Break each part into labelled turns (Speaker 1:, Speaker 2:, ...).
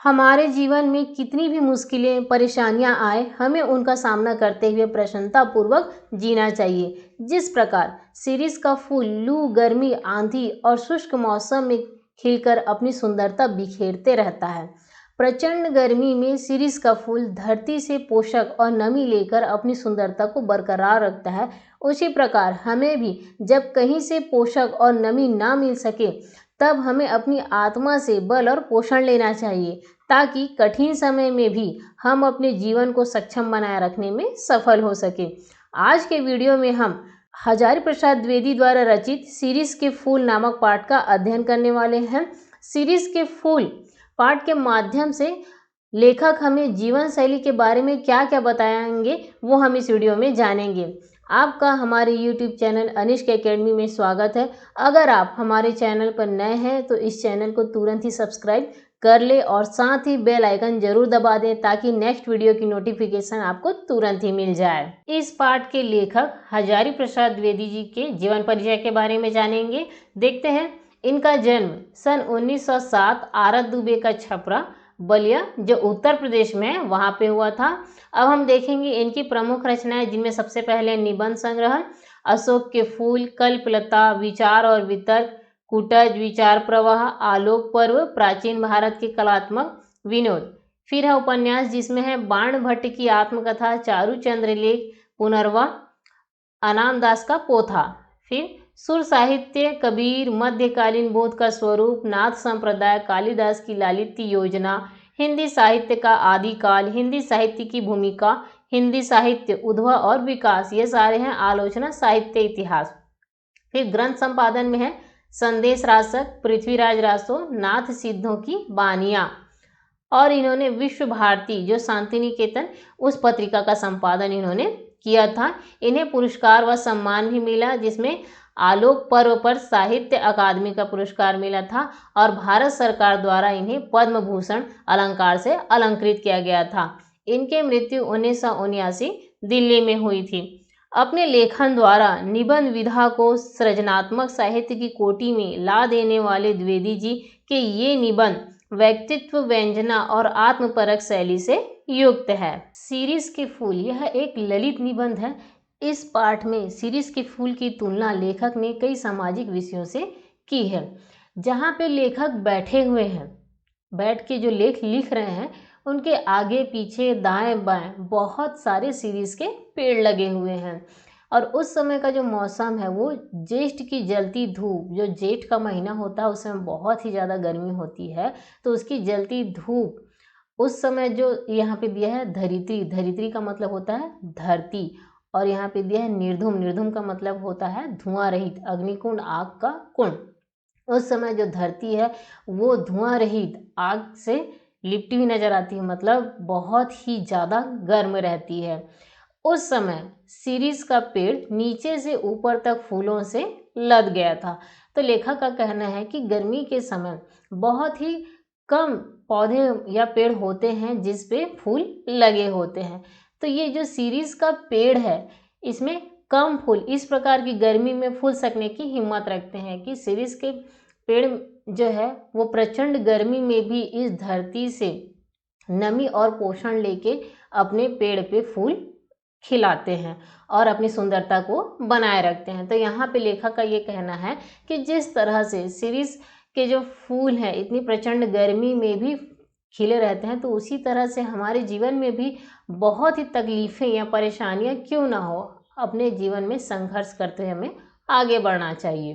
Speaker 1: हमारे जीवन में कितनी भी मुश्किलें, परेशानियां आए, हमें उनका सामना करते हुए प्रसन्नतापूर्वक जीना चाहिए। जिस प्रकार शिरीष का फूल लू, गर्मी, आंधी और शुष्क मौसम में खिलकर अपनी सुंदरता बिखेरते रहता है। प्रचंड गर्मी में शिरीष का फूल धरती से पोषक और नमी लेकर अपनी सुंदरता को बरकरार रखता है। उसी प्रकार हमें भी जब कहीं से पोषक और नमी ना मिल सके, तब हमें अपनी आत्मा से बल और पोषण लेना चाहिए, ताकि कठिन समय में भी हम अपने जीवन को सक्षम बनाए रखने में सफल हो सके। आज के वीडियो में हम हजारी प्रसाद द्विवेदी द्वारा रचित शिरीष के फूल नामक पाठ का अध्ययन करने वाले हैं। शिरीष के फूल पाठ के माध्यम से लेखक हमें जीवन शैली के बारे में क्या क्या बताएंगे, वो हम इस वीडियो में जानेंगे। आपका हमारे YouTube चैनल अनिष्क एकेडमी में स्वागत है। अगर आप हमारे चैनल पर नए हैं तो इस चैनल को तुरंत ही सब्सक्राइब कर ले और साथ ही बेल आइकन जरूर दबा दें, ताकि नेक्स्ट वीडियो की नोटिफिकेशन आपको तुरंत ही मिल जाए। इस पाठ के लेखक हजारी प्रसाद द्विवेदी जी के जीवन परिचय के बारे में जानेंगे। देखते हैं। इनका जन्म सन 1907 आरत दुबे का छपरा बलिया, जो उत्तर प्रदेश में है, वहाँ पे हुआ था। अब हम देखेंगे इनकी प्रमुख रचनाएं, जिनमें सबसे पहले निबंध संग्रह अशोक के फूल, कल्पलता, विचार और वितर्क, कुटज, विचार प्रवाह, आलोक पर्व, प्राचीन भारत के कलात्मक विनोद। फिर है उपन्यास, जिसमें है बाण भट्ट की आत्मकथा, चारू चंद्र लेख, पुनर्वा, अनाम दास का पोथा। फिर सुर साहित्य, कबीर, मध्यकालीन बोध का स्वरूप, नाथ संप्रदाय, कालिदास की लालित्य योजना, हिंदी साहित्य का आदिकाल, हिंदी साहित्य की भूमिका, हिंदी साहित्य उद्भव और विकास, ये सारे हैं आलोचना साहित्य इतिहास। फिर ग्रंथ संपादन में है संदेश रासक, पृथ्वीराज रासो, नाथ सिद्धों की बानियां, और इन्होंने विश्व भारती जो शांति निकेतन, उस पत्रिका का संपादन इन्होंने किया था। इन्हें पुरस्कार व सम्मान भी मिला, जिसमें आलोक पर्व पर साहित्य अकादमी का पुरस्कार मिला था और भारत सरकार द्वारा इन्हें पद्म भूषण अलंकार से अलंकृत किया गया था। इनकी मृत्यु 1979 दिल्ली में हुई थी। अपने लेखन द्वारा निबंध विधा को सृजनात्मक साहित्य की कोटि में ला देने वाले द्विवेदी जी के ये निबंध व्यक्तित्व, व्यंजना और आत्मपरक शैली से युक्त है। शिरीष के फूल, यह एक ललित निबंध है। इस पाठ में शिरीष के फूल की तुलना लेखक ने कई सामाजिक विषयों से की है। जहाँ पे लेखक बैठे हुए हैं, बैठ के जो लेख लिख रहे हैं, उनके आगे पीछे दाएं बाएं बहुत सारे शिरीष के पेड़ लगे हुए हैं। और उस समय का जो मौसम है वो ज्येष्ठ की जलती धूप, जो जेठ का महीना होता है उस समय बहुत ही ज़्यादा गर्मी होती है, तो उसकी जलती धूप उस समय जो यहाँ पे दिया है धरित्री, धरित्री का मतलब होता है धरती, और यहाँ पे दिया है निर्धूम, निर्धूम का मतलब होता है धुआं रहित, अग्निकुंड आग का कुंड। उस समय जो धरती है वो धुआं रहित आग से लिपटी हुई नजर आती है, मतलब बहुत ही ज़्यादा गर्म रहती है। उस समय शिरीष का पेड़ नीचे से ऊपर तक फूलों से लद गया था। तो लेखक का कहना है कि गर्मी के समय बहुत ही कम पौधे या पेड़ होते हैं जिस पे फूल लगे होते हैं। तो ये जो शिरीष का पेड़ है, इसमें कम फूल इस प्रकार की गर्मी में फूल सकने की हिम्मत रखते हैं कि शिरीष के पेड़ जो है वो प्रचंड गर्मी में भी इस धरती से नमी और पोषण लेके अपने पेड़ पे फूल खिलाते हैं और अपनी सुंदरता को बनाए रखते हैं। तो यहाँ पे लेखक का ये कहना है कि जिस तरह से शिरीष के जो फूल हैं इतनी प्रचंड गर्मी में भी खिले रहते हैं, तो उसी तरह से हमारे जीवन में भी बहुत ही तकलीफ़ें या परेशानियाँ क्यों ना हो, अपने जीवन में संघर्ष करते हुए हमें आगे बढ़ना चाहिए।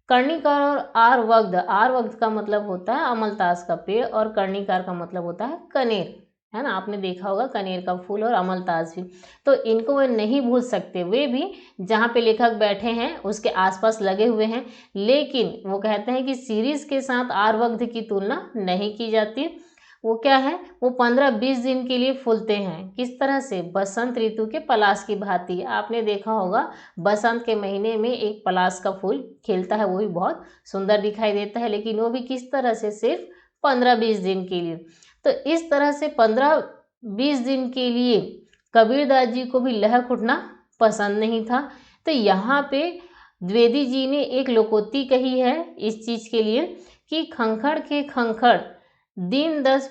Speaker 1: कर्णिकार और आरवग्ध, आरवग्ध का मतलब होता है अमलतास का पेड़ और कर्णिकार का मतलब होता है कनेर, है ना। आपने देखा होगा कनेर का फूल और अमलतास भी, तो इनको वे नहीं भूल सकते। वे भी जहाँ पे लेखक बैठे हैं उसके आसपास लगे हुए हैं, लेकिन वो कहते हैं कि शिरीष के साथ आरवग्ध की तुलना नहीं की जाती। वो क्या है, वो 15-20 दिन के लिए फूलते हैं। किस तरह से, बसंत ऋतु के पलाश की भांति। आपने देखा होगा बसंत के महीने में एक पलाश का फूल खिलता है, वो भी बहुत सुंदर दिखाई देता है, लेकिन वो भी किस तरह से, सिर्फ 15-20 दिन के लिए। तो इस तरह से 15-20 दिन के लिए कबीरदास जी को भी लहक उठना पसंद नहीं था। तो यहाँ पे द्विवेदी जी ने एक लोकोक्ति कही है इस चीज़ के लिए कि खंखड़ के खंखड़ दिन 10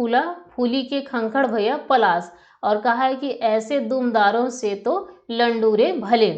Speaker 1: फूला फूली के खंखड़ भैया पलास, और कहा है कि ऐसे दुमदारों से तो लंडूरे भले।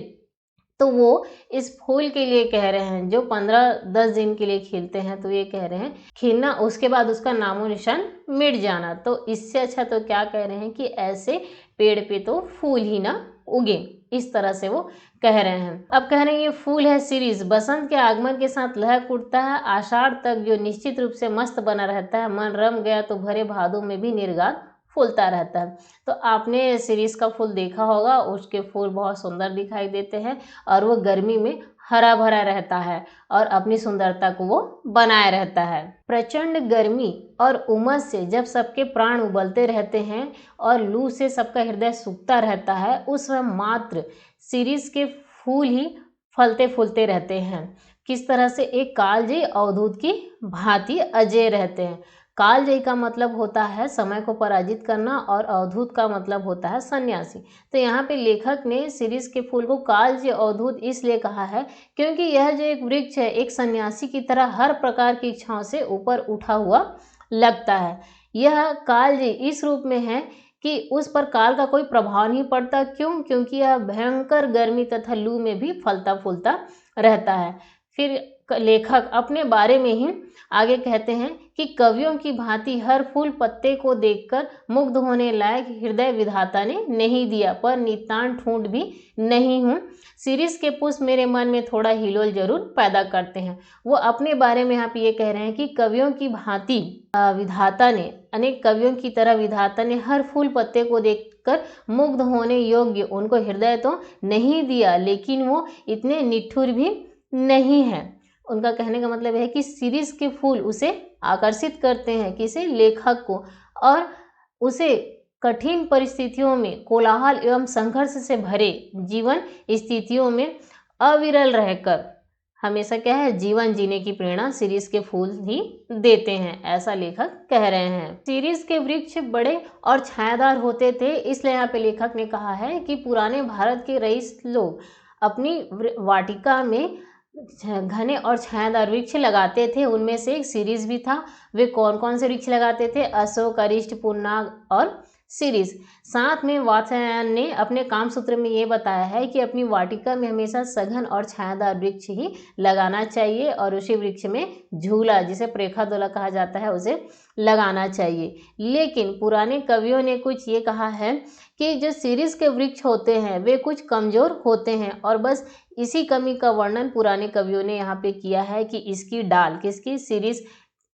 Speaker 1: तो वो इस फूल के लिए कह रहे हैं जो 15-10 दिन के लिए खिलते हैं, तो ये कह रहे हैं खिलना उसके बाद उसका नामो निशान मिट जाना। तो इससे अच्छा तो क्या कह रहे हैं कि ऐसे पेड़ पे तो फूल ही ना उगे, इस तरह से वो कह रहे हैं। अब कह रहे हैं ये फूल है शिरीष, बसंत के आगमन के साथ लहक उठता है, आषाढ़ तक जो निश्चित रूप से मस्त बना रहता है, मन रम गया तो भरे भादों में भी निर्गात फूलता रहता है। तो आपने शिरीष का फूल देखा होगा, उसके फूल बहुत सुंदर दिखाई देते हैं और वो गर्मी में हरा भरा रहता है और अपनी सुंदरता को वो बनाए रहता है। प्रचंड गर्मी और उमस से जब सबके प्राण उबलते रहते हैं और लू से सबका हृदय सूखता रहता है, उस समय मात्र शिरीष के फूल ही फलते फूलते रहते हैं। किस तरह से? एक कालजयी अवधूत की भांति अजय रहते हैं। कालजयी का मतलब होता है समय को पराजित करना और अवधूत का मतलब होता है सन्यासी। तो यहाँ पे लेखक ने शिरीष के फूल को कालजयी अवधूत इसलिए कहा है क्योंकि यह जो एक वृक्ष है एक सन्यासी की तरह हर प्रकार की इच्छाओं से ऊपर उठा हुआ लगता है। यह कालजयी इस रूप में है कि उस पर काल का कोई प्रभाव नहीं पड़ता। क्यों? क्योंकि यह भयंकर गर्मी तथा लू में भी फलता फूलता रहता है। फिर लेखक अपने बारे में ही आगे कहते हैं कि कवियों की भांति हर फूल पत्ते को देखकर मुग्ध होने लायक हृदय विधाता ने नहीं दिया, पर नितांत ठूंठ भी नहीं हूँ। शिरीष के पुष्प मेरे मन में थोड़ा हिलोल जरूर पैदा करते हैं। वो अपने बारे में यहाँ पे ये कह रहे हैं कि कवियों की भांति विधाता ने, अनेक कवियों की तरह विधाता ने हर फूल पत्ते को देखकर मुग्ध होने योग्य उनको हृदय तो नहीं दिया, लेकिन वो इतने निठुर भी नहीं है। उनका कहने का मतलब है कि शिरीष के फूल उसे आकर्षित करते हैं, किसे? लेखक को, और उसे कठिन परिस्थितियों में कोलाहल एवं संघर्ष से भरे जीवन स्थितियों में अविरल रहकर हमेशा क्या है जीवन जीने की प्रेरणा शिरीष के फूल ही देते हैं, ऐसा लेखक कह रहे हैं। शिरीष के वृक्ष बड़े और छायादार होते थे, इसलिए यहाँ पे लेखक ने कहा है कि पुराने भारत के रईस लोग अपनी वाटिका में घने और छायादार वृक्ष लगाते थे। उनमें से एक शिरीष भी था। वे कौन कौन से वृक्ष लगाते थे? अशोक, अरिष्ट, पुन्नाग और शिरीष। साथ में वात्स्यायन ने अपने काम सूत्र में ये बताया है कि अपनी वाटिका में हमेशा सघन और छायादार वृक्ष ही लगाना चाहिए और उसी वृक्ष में झूला, जिसे प्रेखादोला कहा जाता है, उसे लगाना चाहिए। लेकिन पुराने कवियों ने कुछ ये कहा है कि जो शिरीष के वृक्ष होते हैं वे कुछ कमज़ोर होते हैं, और बस इसी कमी का वर्णन पुराने कवियों ने यहाँ पे किया है कि इसकी डाल, किसकी? शिरीष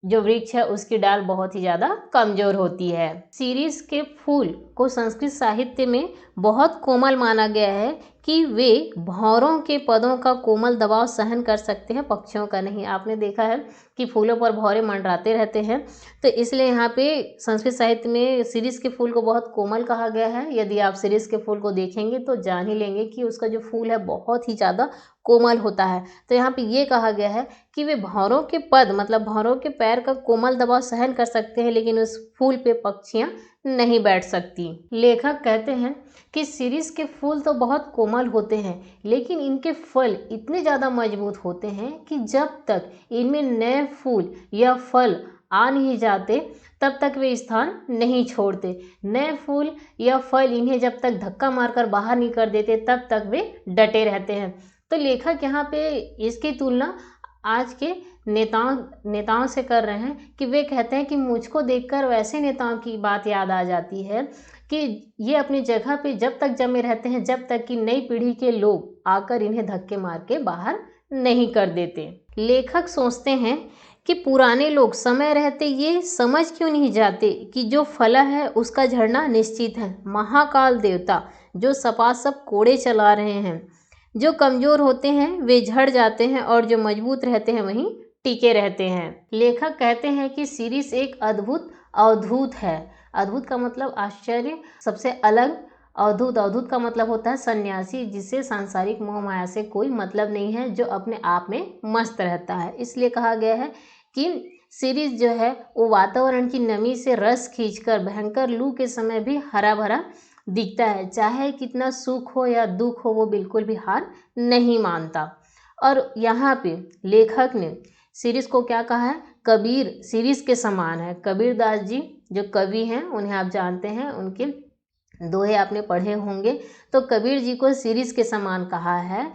Speaker 1: जो वृक्ष है उसकी डाल बहुत ही ज़्यादा कमज़ोर होती है। शिरीष के फूल को संस्कृत साहित्य में बहुत कोमल माना गया है कि वे भंवरों के पदों का कोमल दबाव सहन कर सकते हैं, पक्षियों का नहीं। आपने देखा है कि फूलों पर भंवरे मंडराते रहते हैं, तो इसलिए यहाँ पे संस्कृत साहित्य में शिरीष के फूल को बहुत कोमल कहा गया है। यदि आप शिरीष के फूल को देखेंगे तो जान ही लेंगे कि उसका जो फूल है बहुत ही ज़्यादा कोमल होता है। तो यहाँ पे ये कहा गया है कि वे भंवरों के पद मतलब भंवरों के पैर का कोमल दबाव सहन कर सकते हैं, लेकिन उस फूल पे पक्षियाँ नहीं बैठ सकती। लेखक कहते हैं कि शिरीष के फूल तो बहुत कोमल होते हैं, लेकिन इनके फल इतने ज़्यादा मजबूत होते हैं कि जब तक इनमें नए फूल या फल आ नहीं जाते तब तक वे स्थान नहीं छोड़ते। नए फूल या फल इन्हें जब तक धक्का मारकर बाहर नहीं कर देते तब तक वे डटे रहते हैं। तो लेखक यहाँ पे इसकी तुलना आज के नेताओं से कर रहे हैं कि वे कहते हैं कि मुझको देखकर वैसे नेताओं की बात याद आ जाती है कि ये अपनी जगह पे जब तक जमे रहते हैं जब तक कि नई पीढ़ी के लोग आकर इन्हें धक्के मार के बाहर नहीं कर देते। लेखक सोचते हैं कि पुराने लोग समय रहते ये समझ क्यों नहीं जाते कि जो फला है उसका झड़ना निश्चित है। महाकाल देवता जो सपासप कोड़े चला रहे हैं, जो कमज़ोर होते हैं वे झड़ जाते हैं और जो मजबूत रहते हैं वहीं टिके रहते हैं। लेखक कहते हैं कि शिरीष एक अद्भुत अवधूत है। अद्भुत का मतलब आश्चर्य, सबसे अलग। अवधूत का मतलब होता है सन्यासी, जिसे सांसारिक मोह माया से कोई मतलब नहीं है, जो अपने आप में मस्त रहता है। इसलिए कहा गया है कि शिरीष जो है वो वातावरण की नमी से रस खींचकर भयंकर लू के समय भी हरा भरा दिखता है। चाहे कितना सुख हो या दुख हो वो बिल्कुल भी हार नहीं मानता। और यहाँ पे लेखक ने सीरीज को क्या कहा है, कबीर सीरीज के समान है। कबीरदास जी जो कवि हैं उन्हें आप जानते हैं, उनके दोहे आपने पढ़े होंगे। तो कबीर जी को सीरीज के समान कहा है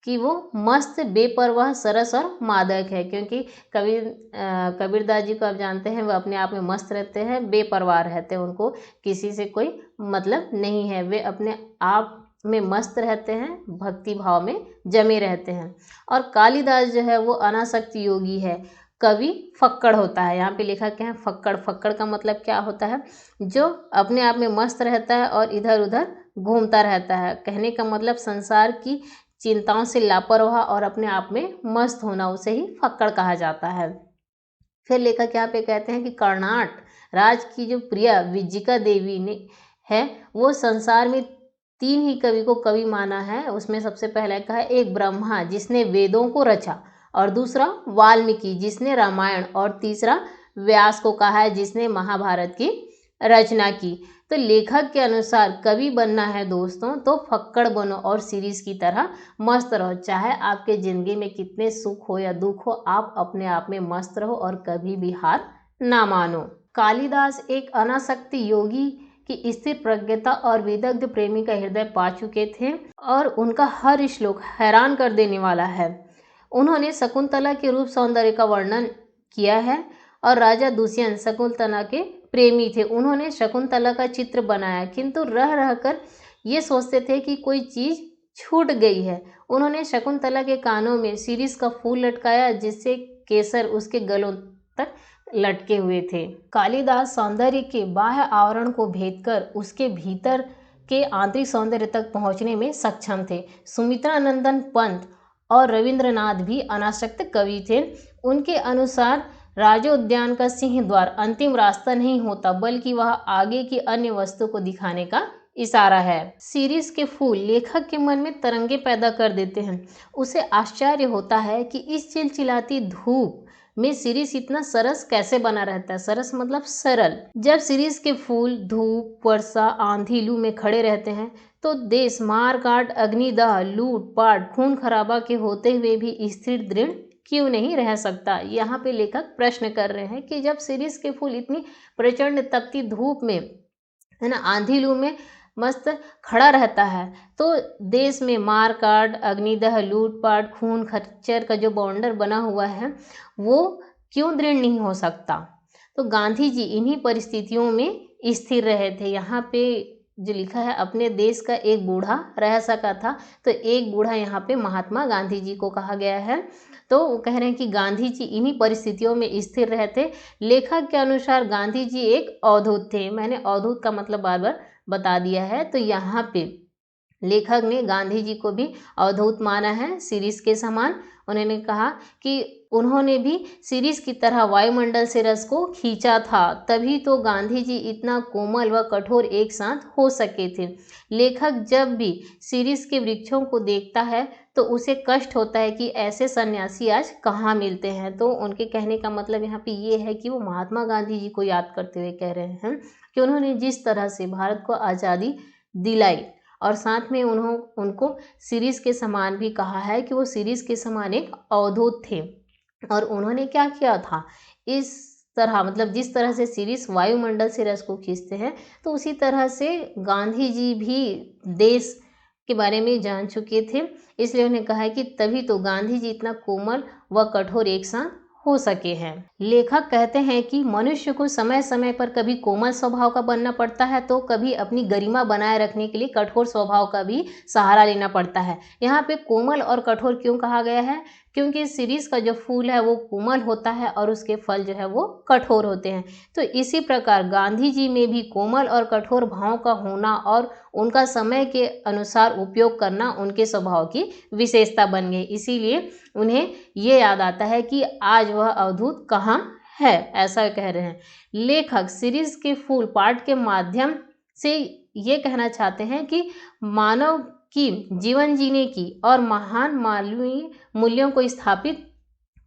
Speaker 1: कि वो मस्त, बेपरवाह, सरस और मादक है, क्योंकि कबीरदास जी को आप जानते हैं वो अपने आप में मस्त रहते हैं, बेपरवाह रहते हैं, उनको किसी से कोई मतलब नहीं है, वे अपने आप में मस्त रहते हैं, भक्ति भाव में जमे रहते हैं। और कालिदास जो है वो अनासक्त योगी है, कवि फक्कड़ होता है। यहाँ पे लिखा क्या है, फक्कड़। फक्कड़ का मतलब क्या होता है, जो अपने आप में मस्त रहता है और इधर उधर घूमता रहता है। कहने का मतलब संसार की चिंताओं से लापरवाह और अपने आप में मस्त होना, उसे ही फक्कड़ कहा जाता है। फिर लेखक यहाँ पे कहते हैं कि कर्नाट राज की जो प्रिया विजिका देवी ने है, वो संसार में 3 ही कवि को कवि माना है। उसमें सबसे पहले कहा है, एक ब्रह्मा जिसने वेदों को रचा, और दूसरा वाल्मीकि जिसने रामायण, और तीसरा व्यास को कहा है जिसने महाभारत की रचना की। तो लेखक के अनुसार कवि बनना है दोस्तों तो फक्कड़ बनो और सीरीज की तरह मस्त रहो। चाहे आपके ज़िंदगी में कितने सुख हो या दुख हो, आप अपने आप में मस्त रहो और कभी भी हार ना मानो। कालिदास एक अनासक्त योगी की स्थिर प्रज्ञता और विदग्ध प्रेमी का हृदय पा चुके थे, और उनका हर श्लोक हैरान कर देने वाला है। उन्होंने शकुंतला के रूप सौंदर्य का वर्णन किया है, और राजा दुष्यंत शकुंतला के प्रेमी थे। उन्होंने शकुंतला का चित्र बनाया, किंतु रह रहकर ये सोचते थे कि कोई चीज़ छूट गई है। उन्होंने शकुंतला के कानों में शिरीष का फूल लटकाया, जिससे केसर उसके गलों तक लटके हुए थे। कालिदास सौंदर्य के बाह्य आवरण को भेदकर उसके भीतर के आंतरिक सौंदर्य तक पहुंचने में सक्षम थे। सुमित्रानंदन पंत और रविंद्रनाथ भी अनासक्त कवि थे। उनके अनुसार राजोद्यान का सिंह द्वार अंतिम रास्ता नहीं होता, बल्कि वह आगे की अन्य वस्तु को दिखाने का इशारा है। शिरीष के फूल लेखक के मन में तरंगे पैदा कर देते हैं। उसे आश्चर्य होता है कि इस चिलचिलाती धूप में शिरीष इतना सरस कैसे बना रहता है। सरस मतलब सरल। जब शिरीष के फूल धूप, वर्षा, आंधी, लू में खड़े रहते हैं तो देश मार काट, अग्निदह, लूट पाट, खून खराबा के होते हुए भी स्थिर दृढ़ क्यों नहीं रह सकता। यहाँ पे लेखक प्रश्न कर रहे हैं कि जब शिरीष के फूल इतनी प्रचंड तपती धूप में, है ना, आंधी लू में मस्त खड़ा रहता है, तो देश में मार काट, अग्निदह, लूटपाट, खून खच्चर का जो बॉर्डर बना हुआ है वो क्यों दृढ़ नहीं हो सकता। तो गांधी जी इन्हीं परिस्थितियों में स्थिर रहे थे। यहाँ पे जो लिखा है, अपने देश का एक बूढ़ा रह सका था, तो एक बूढ़ा यहाँ पे महात्मा गांधी जी को कहा गया है। तो वो कह रहे हैं कि गांधी जी इन्हीं परिस्थितियों में स्थिर रहे थे। लेखक के अनुसार गांधी जी एक अवधूत थे। मैंने अवधूत का मतलब बार बार बता दिया है। तो यहाँ पे लेखक ने गांधी जी को भी अवधूत माना है, शिरीष के समान। उन्होंने कहा कि उन्होंने भी शिरीष की तरह वायुमंडल से रस को खींचा था, तभी तो गांधी जी इतना कोमल व कठोर एक साथ हो सके थे। लेखक जब भी शिरीष के वृक्षों को देखता है तो उसे कष्ट होता है कि ऐसे सन्यासी आज कहाँ मिलते हैं। तो उनके कहने का मतलब यहाँ पे ये है कि वो महात्मा गांधी जी को याद करते हुए कह रहे हैं कि उन्होंने जिस तरह से भारत को आज़ादी दिलाई, और साथ में उनको शिरीष के समान भी कहा है कि वो शिरीष के समान एक अवधूत थे। और उन्होंने क्या किया था, इस तरह मतलब जिस तरह से शिरीष वायुमंडल से रस को खींचते हैं, तो उसी तरह से गांधी जी भी देश के बारे में जान चुके थे। इसलिए उन्हें कहा है कि तभी तो गांधी जी इतना कोमल व कठोर एक साथ हो सके हैं। लेखक कहते हैं कि मनुष्य को समय समय पर कभी कोमल स्वभाव का बनना पड़ता है, तो कभी अपनी गरिमा बनाए रखने के लिए कठोर स्वभाव का भी सहारा लेना पड़ता है। यहाँ पे कोमल और कठोर क्यों कहा गया है, क्योंकि शिरीष का जो फूल है वो कोमल होता है और उसके फल जो है वो कठोर होते हैं। तो इसी प्रकार गांधी जी में भी कोमल और कठोर भाव का होना और उनका समय के अनुसार उपयोग करना उनके स्वभाव की विशेषता बन गई। इसीलिए उन्हें ये याद आता है कि आज वह अवधूत कहाँ है, ऐसा कह रहे हैं। लेखक शिरीष के फूल पाठ के माध्यम से ये कहना चाहते हैं कि मानव की जीवन जीने की और महान मानवीय मूल्यों को स्थापित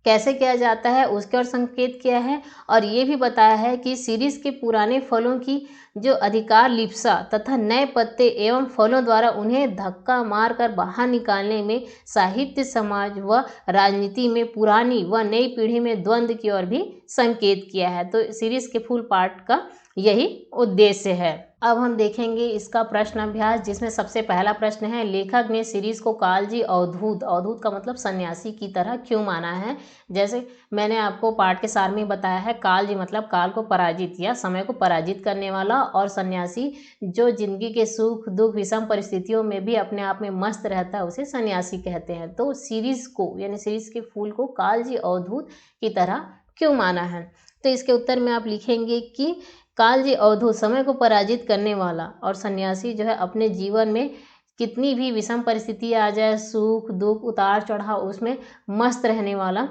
Speaker 1: कैसे किया जाता है उसके और संकेत किया है, और ये भी बताया है कि सीरीज के पुराने फलों की जो अधिकार लिप्सा तथा नए पत्ते एवं फलों द्वारा उन्हें धक्का मार कर बाहर निकालने में साहित्य, समाज व राजनीति में पुरानी व नई पीढ़ी में द्वंद्व की ओर भी संकेत किया है। तो सीरीज के फुल पार्ट का यही उद्देश्य है। अब हम देखेंगे इसका प्रश्न अभ्यास, जिसमें सबसे पहला प्रश्न है, लेखक ने सीरीज को कालजी अवधूत, अवधूत का मतलब सन्यासी की तरह क्यों माना है। जैसे मैंने आपको पाठ के सार में बताया है, कालजी मतलब काल को पराजित या समय को पराजित करने वाला, और सन्यासी जो जिंदगी के सुख दुख विषम परिस्थितियों में भी अपने आप में मस्त रहता है उसे सन्यासी कहते हैं। तो सीरीज को यानी सीरीज के फूल को कालजी अवधूत की तरह क्यों माना है। तो इसके उत्तर में आप लिखेंगे कि कालजी अवधूत समय को पराजित करने वाला, और सन्यासी जो है अपने जीवन में कितनी भी विषम परिस्थिति आ जाए, सुख दुख उतार चढ़ाव, उसमें मस्त रहने वाला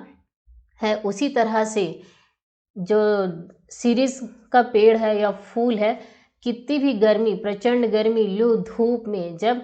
Speaker 1: है। उसी तरह से जो सीरीज का पेड़ है या फूल है, कितनी भी गर्मी, प्रचंड गर्मी, लू धूप में जब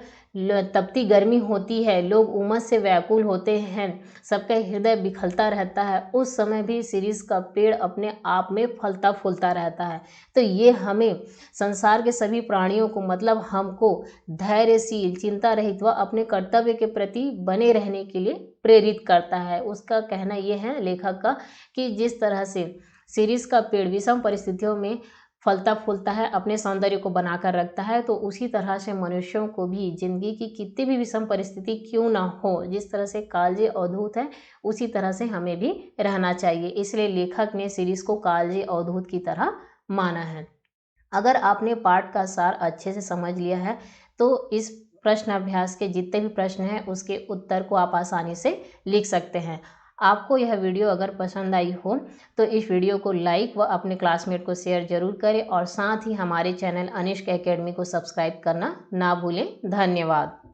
Speaker 1: तपती गर्मी होती है, लोग उमस से व्याकुल होते हैं, सबका हृदय बिखलता रहता है, उस समय भी सीरीज का पेड़ अपने आप में फलता फूलता रहता है। तो ये हमें संसार के सभी प्राणियों को मतलब हमको धैर्यशील, चिंता रहित व अपने कर्तव्य के प्रति बने रहने के लिए प्रेरित करता है। उसका कहना ये है लेखक का कि जिस तरह से सीरीज का पेड़ विषम परिस्थितियों में फलता फूलता है, अपने सौंदर्य को बनाकर रखता है, तो उसी तरह से मनुष्यों को भी जिंदगी की कितनी भी विषम परिस्थिति क्यों ना हो, जिस तरह से कालजी अवधूत है उसी तरह से हमें भी रहना चाहिए। इसलिए लेखक ने सीरीज को कालजी अवधूत की तरह माना है। अगर आपने पाठ का सार अच्छे से समझ लिया है तो इस प्रश्न अभ्यास के जितने भी प्रश्न हैं उसके उत्तर को आप आसानी से लिख सकते हैं। आपको यह वीडियो अगर पसंद आई हो तो इस वीडियो को लाइक व अपने क्लासमेट को शेयर जरूर करें, और साथ ही हमारे चैनल अनिष्क एकेडमी को सब्सक्राइब करना ना भूलें। धन्यवाद।